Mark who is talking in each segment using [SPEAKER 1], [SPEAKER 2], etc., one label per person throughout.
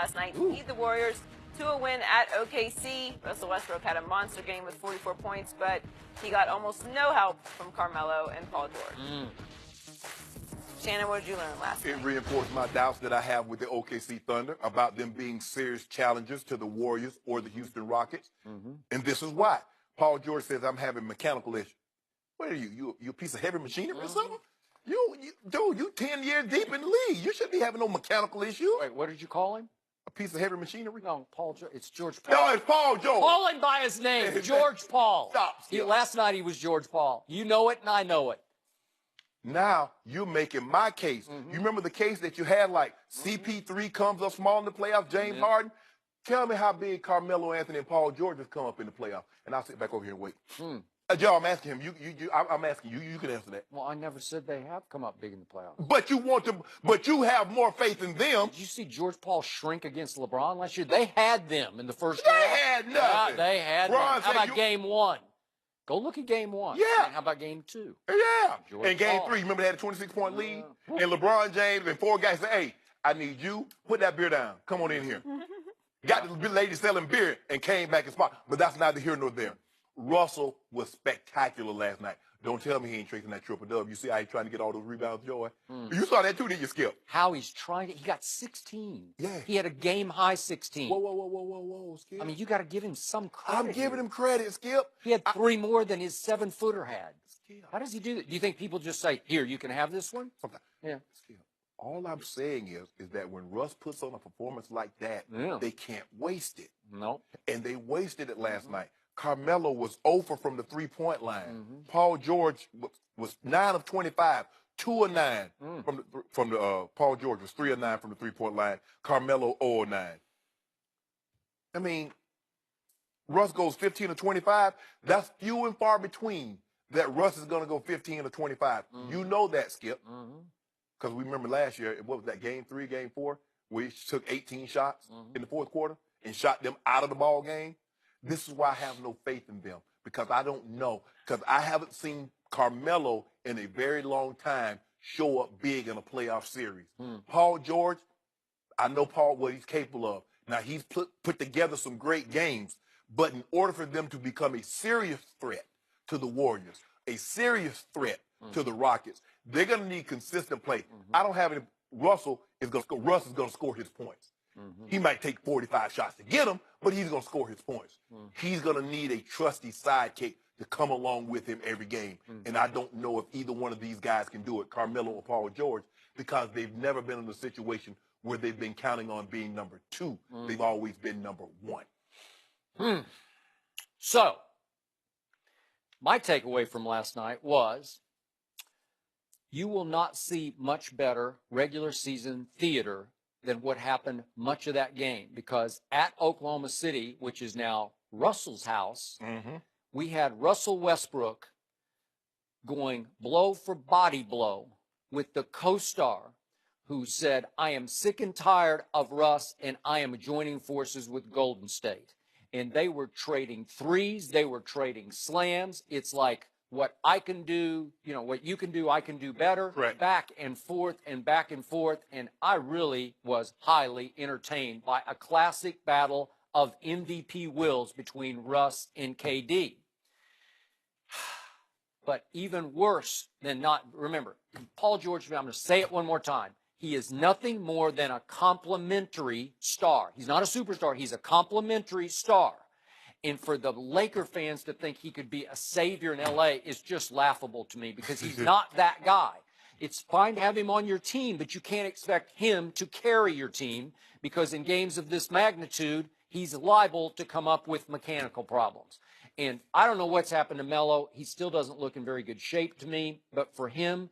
[SPEAKER 1] last night to lead the Warriors to a win at OKC. Russell Westbrook had a monster game with 44 points, but he got almost no help from Carmelo and Paul George. Shannon, what did you learn last night?
[SPEAKER 2] It reinforced my doubts that I have with the OKC Thunder about them being serious challengers to the Warriors or the Houston Rockets. And this is why. Paul George says, I'm having mechanical issues. What are you? You a piece of heavy machinery or something? Dude, you 10 years deep in the league. You shouldn't be having no mechanical issues.
[SPEAKER 3] Wait, what did you call him?
[SPEAKER 2] A piece of heavy machinery?
[SPEAKER 3] No, Paul George. It's George Paul.
[SPEAKER 2] No, it's Paul George.
[SPEAKER 3] Call him by his name, George Paul.
[SPEAKER 2] Stop.
[SPEAKER 3] Last night he was George Paul. You know it, and I know it.
[SPEAKER 2] Now you're making my case. You remember the case that you had, like CP3 comes up small in the playoffs, James Harden? Tell me how big Carmelo Anthony and Paul George have come up in the playoffs, and I'll sit back over here and wait. Joe, I'm asking him. I'm asking you. You can answer that.
[SPEAKER 3] Well, I never said they have come up big in the playoffs.
[SPEAKER 2] But you want to. But you have more faith in them.
[SPEAKER 3] Did you see George Paul shrink against LeBron last year? They had them in the first
[SPEAKER 2] They
[SPEAKER 3] round.
[SPEAKER 2] had nothing.
[SPEAKER 3] They had
[SPEAKER 2] Ron
[SPEAKER 3] them. How about game one? Go look at game one.
[SPEAKER 2] Yeah.
[SPEAKER 3] And how about game two?
[SPEAKER 2] Yeah.
[SPEAKER 3] George
[SPEAKER 2] And game
[SPEAKER 3] Paul.
[SPEAKER 2] 3, remember they had a 26-point lead? And LeBron James and 4 guys said, hey, I need you. Put that beer down. Come on in here. Got the lady selling beer and came back and spot. But that's neither here nor there. Russell was spectacular last night. Don't tell me he ain't tracing that triple-double. You see how he's trying to get all those rebounds, Joy? You saw that too, didn't you, Skip?
[SPEAKER 3] How he's trying to. He got 16.
[SPEAKER 2] Yeah.
[SPEAKER 3] He had a game-high 16.
[SPEAKER 2] Whoa, Skip.
[SPEAKER 3] I mean, you got to give him some credit.
[SPEAKER 2] I'm giving him credit, Skip.
[SPEAKER 3] He had 3 more than his 7-footer had.
[SPEAKER 2] Skip.
[SPEAKER 3] How does he do that? Do you think people just say, here, you can have this one? Yeah.
[SPEAKER 2] Skip. All I'm saying is that when Russ puts on a performance like that, they can't waste it.
[SPEAKER 3] No.
[SPEAKER 2] And they wasted it last night. Carmelo was over from the three-point line. Paul George was 9 of 25, 2 of 9 from the Paul George was 3 of 9 from the three-point line. Carmelo 0 of 9. I mean, Russ goes 15 of 25. That's few and far between that Russ is going to go 15 of 25. You know that, Skip. Because we remember last year, what was that, game 3, game 4, where he took 18 shots in the fourth quarter and shot them out of the ball game? This is why I have no faith in them, because I don't know. Because I haven't seen Carmelo in a very long time show up big in a playoff series. Paul George, I know what he's capable of. Now, he's put together some great games, but in order for them to become a serious threat to the Warriors, a serious threat to the Rockets, they're going to need consistent play. I don't have any. Russ is going to score his points. He might take 45 shots to get them, but he's going to score his points. He's going to need a trusty sidekick to come along with him every game. And I don't know if either one of these guys can do it, Carmelo or Paul George, because they've never been in a situation where they've been counting on being number 2. They've always been number 1.
[SPEAKER 3] So, my takeaway from last night was you will not see much better regular season theater than what happened much of that game, because at Oklahoma City, which is now Russell's house, we had Russell Westbrook going blow for body blow with the co-star who said, I am sick and tired of Russ and I am joining forces with Golden State. And they were trading threes, they were trading slams. It's like, what I can do, what you can do, I can do better.
[SPEAKER 2] Correct.
[SPEAKER 3] Back and forth and back and forth. And I really was highly entertained by a classic battle of MVP wills between Russ and KD. But even worse than not, remember, Paul George, I'm going to say it one more time. He is nothing more than a complimentary star. He's not a superstar. He's a complimentary star. And for the Laker fans to think he could be a savior in L.A. is just laughable to me, because he's not that guy. It's fine to have him on your team, but you can't expect him to carry your team, because in games of this magnitude, he's liable to come up with mechanical problems. And I don't know what's happened to Melo. He still doesn't look in very good shape to me. But for him,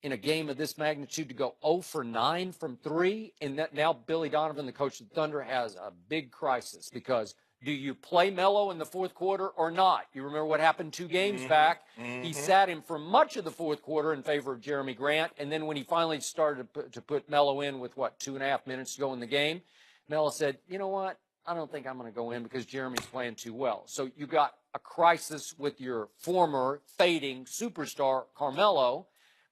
[SPEAKER 3] in a game of this magnitude, to go 0 for 9 from 3, and that now Billy Donovan, the coach of the Thunder, has a big crisis, because do you play Melo in the fourth quarter or not? You remember what happened 2 games back? He sat him for much of the fourth quarter in favor of Jeremy Grant, and then when he finally started to put Melo in with, 2.5 minutes to go in the game, Melo said, you know what? I don't think I'm going to go in because Jeremy's playing too well. So you got a crisis with your former fading superstar, Carmelo,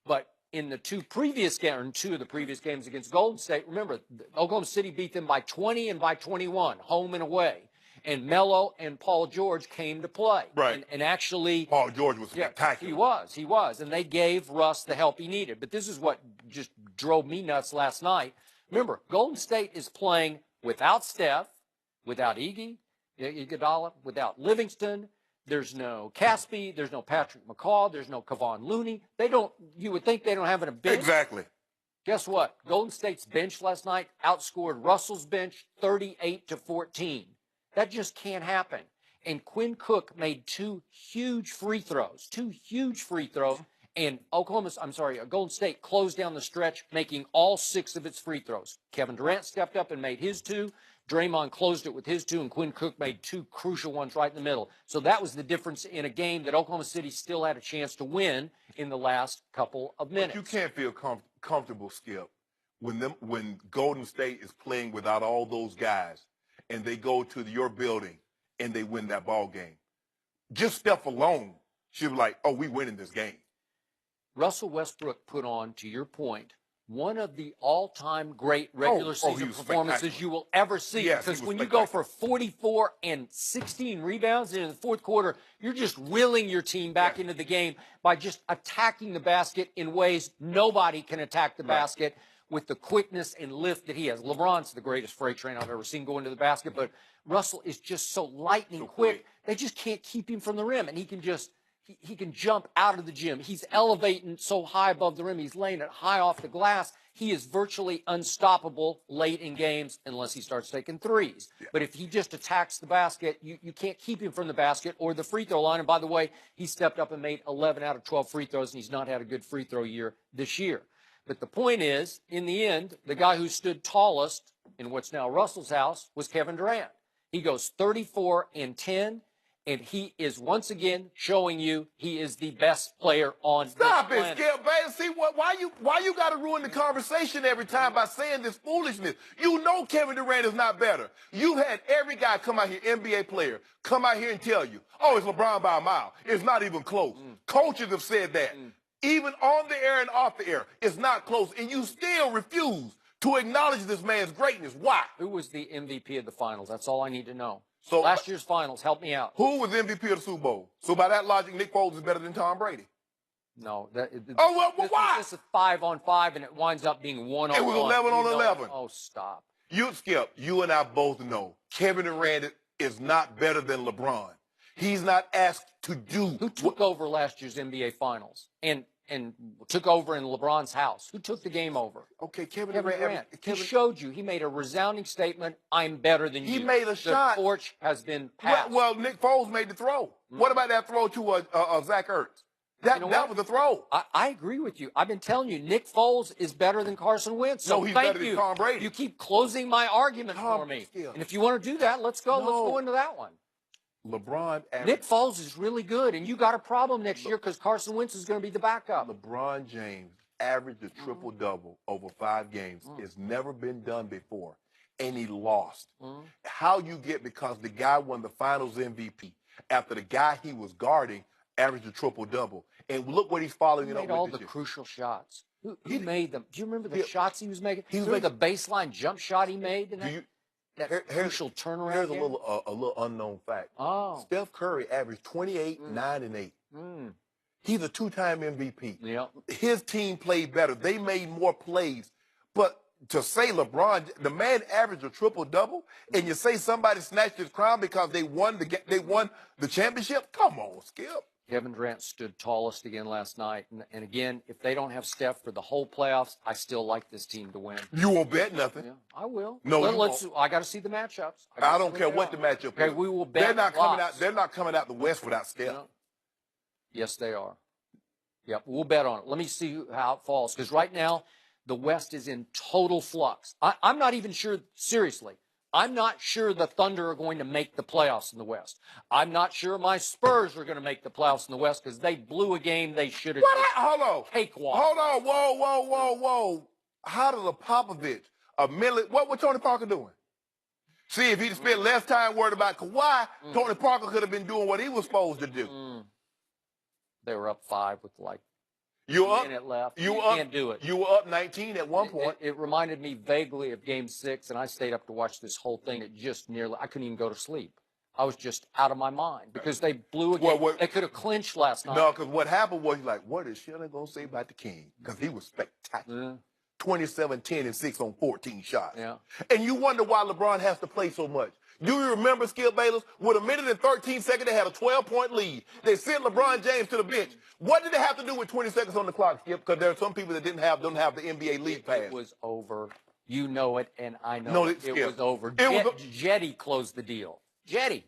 [SPEAKER 3] but in the two previous games, or in two of the previous games against Golden State, remember, Oklahoma City beat them by 20 and by 21, home and away. And Melo and Paul George came to play.
[SPEAKER 2] Right.
[SPEAKER 3] And actually,
[SPEAKER 2] Paul George was spectacular.
[SPEAKER 3] He was. And they gave Russ the help he needed. But this is what just drove me nuts last night. Remember, Golden State is playing without Steph, without Iguodala, without Livingston. There's no Caspi. There's no Patrick McCaw. There's no Kevon Looney. You would think they don't have a bench.
[SPEAKER 2] Exactly.
[SPEAKER 3] Guess what? Golden State's bench last night outscored Russell's bench 38-14. That just can't happen. And Quinn Cook made two huge free throws, and Golden State closed down the stretch, making all 6 of its free throws. Kevin Durant stepped up and made his 2. Draymond closed it with his 2, and Quinn Cook made 2 crucial ones right in the middle. So that was the difference in a game that Oklahoma City still had a chance to win in the last couple of minutes.
[SPEAKER 2] But you can't feel comfortable, Skip, when Golden State is playing without all those guys, and they go to your building and they win that ball game. Just Steph alone should be like, oh, we winning this game.
[SPEAKER 3] Russell Westbrook put on, to your point, one of the all-time great regular season performances you will ever see.
[SPEAKER 2] Yes,
[SPEAKER 3] because when you go for 44 and 16 rebounds in the fourth quarter, you're just willing your team back into the game by just attacking the basket in ways nobody can attack the basket with the quickness and lift that he has. LeBron's the greatest freight train I've ever seen go into the basket, but Russell is just so lightning quick. They just can't keep him from the rim, and he can just he can jump out of the gym. He's elevating so high above the rim. He's laying it high off the glass. He is virtually unstoppable late in games unless he starts taking threes. Yeah. But if he just attacks the basket, you can't keep him from the basket or the free throw line. And by the way, he stepped up and made 11 out of 12 free throws, and he's not had a good free throw year this year. But the point is, in the end, the guy who stood tallest in what's now Russell's house was Kevin Durant. He goes 34 and 10. And he is once again showing you he is the best player on
[SPEAKER 2] Stop
[SPEAKER 3] this
[SPEAKER 2] it, Skip, man. See why you got to ruin the conversation every time by saying this foolishness? You know Kevin Durant is not better. You've had every guy come out here, NBA player, come out here and tell you, oh, it's LeBron by a mile. It's not even close. Coaches have said that. Even on the air and off the air, it's not close. And you still refuse to acknowledge this man's greatness. Why?
[SPEAKER 3] Who was the MVP of the finals? That's all I need to know.
[SPEAKER 2] So
[SPEAKER 3] last year's finals, help me out.
[SPEAKER 2] Who was MVP of the Super Bowl? So by that logic, Nick Foles is better than Tom Brady.
[SPEAKER 3] No.
[SPEAKER 2] Why?
[SPEAKER 3] This is 5-on-5, and it winds up being 1-on-1.
[SPEAKER 2] It was 11-on-11.
[SPEAKER 3] Oh, stop.
[SPEAKER 2] Skip, you and I both know Kevin Durant is not better than LeBron. He's not asked to do.
[SPEAKER 3] Who took over last year's NBA finals and took over in LeBron's house? Who took the game over?
[SPEAKER 2] Okay, Kevin
[SPEAKER 3] Durant. He showed you. He made a resounding statement, I'm better than you.
[SPEAKER 2] He made a shot.
[SPEAKER 3] The torch has been passed.
[SPEAKER 2] Well, Nick Foles made the throw. What about that throw to Zach Ertz? That was a throw.
[SPEAKER 3] I agree with you. I've been telling you, Nick Foles is better than Carson Wentz. So
[SPEAKER 2] he's
[SPEAKER 3] thank
[SPEAKER 2] better than Tom Brady.
[SPEAKER 3] You keep closing my argument for me. And if you want to do that, let's go. Let's go into that one. Nick Foles is really good, and you got a problem next year because Carson Wentz is going to be the backup.
[SPEAKER 2] LeBron James averaged a triple-double over 5 games. It's never been done before, and he lost. How you get because the guy won the Finals MVP after the guy he was guarding averaged a triple-double, and look what he's following it up with.
[SPEAKER 3] He made all the crucial shots. Who made them? Do you remember the shots he was making? The baseline jump shot he made in that? That crucial turnaround.
[SPEAKER 2] Here's a little unknown fact. Steph Curry averaged 28, 9, and 8. He's a 2-time MVP.
[SPEAKER 3] Yep.
[SPEAKER 2] His team played better. They made more plays. But to say LeBron, the man averaged a triple-double, and you say somebody snatched his crown because they won the championship? Come on, Skip.
[SPEAKER 3] Kevin Durant stood tallest again last night. And again, if they don't have Steph for the whole playoffs, I still like this team to win.
[SPEAKER 2] You won't bet nothing.
[SPEAKER 3] Yeah, I will.
[SPEAKER 2] No,
[SPEAKER 3] I got to see the matchups.
[SPEAKER 2] I don't care what the matchup is.
[SPEAKER 3] Okay, we will bet.
[SPEAKER 2] They're not coming out the West without Steph.
[SPEAKER 3] No. Yes, they are. Yep, we'll bet on it. Let me see how it falls. Because right now, the West is in total flux. I'm not even sure, seriously, I'm not sure the Thunder are going to make the playoffs in the West. I'm not sure my Spurs are going to make the playoffs in the West because they blew a game they should have.
[SPEAKER 2] Hold on.
[SPEAKER 3] Cakewalk.
[SPEAKER 2] Hold on. Whoa. How does a Popovich, what Tony Parker doing? See, if he'd spent less time worried about Kawhi, Tony Parker could have been doing what he was supposed to do.
[SPEAKER 3] They were up 5 with
[SPEAKER 2] You up?
[SPEAKER 3] Minute left.
[SPEAKER 2] You
[SPEAKER 3] can't do it.
[SPEAKER 2] You were up 19 at one point.
[SPEAKER 3] It reminded me vaguely of Game 6, and I stayed up to watch this whole thing. It just nearly, I couldn't even go to sleep. I was just out of my mind because they blew a game. They could have clinched last night.
[SPEAKER 2] No, because what happened was, like, what is Shilling going to say about the King? Because he was spectacular.
[SPEAKER 3] Yeah.
[SPEAKER 2] 27, 10, and 6 on 14 shots.
[SPEAKER 3] Yeah.
[SPEAKER 2] And you wonder why LeBron has to play so much. Do you remember, Skip Bayless? With a minute and 13 seconds, they had a 12-point lead. They sent LeBron James to the bench. What did it have to do with 20 seconds on the clock, Skip? Because there are some people that don't have the NBA league pass.
[SPEAKER 3] It was over. You know it, and I know
[SPEAKER 2] No,
[SPEAKER 3] it. It was over. Jetty closed the deal. Jetty.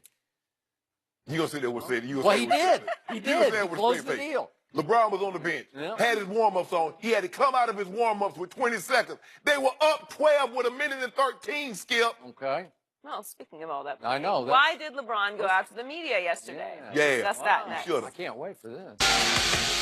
[SPEAKER 2] You gonna say that was said?
[SPEAKER 3] Well, he did. He did. He closed the deal.
[SPEAKER 2] LeBron was on the bench, had his warm-ups on. He had to come out of his warm-ups with 20 seconds. They were up 12 with a minute and 13, Skip.
[SPEAKER 3] Okay.
[SPEAKER 1] Well, speaking of all that,
[SPEAKER 3] I know.
[SPEAKER 1] Why did LeBron go after the media yesterday?
[SPEAKER 2] Yeah.
[SPEAKER 1] Discuss that next.
[SPEAKER 3] I can't wait for this.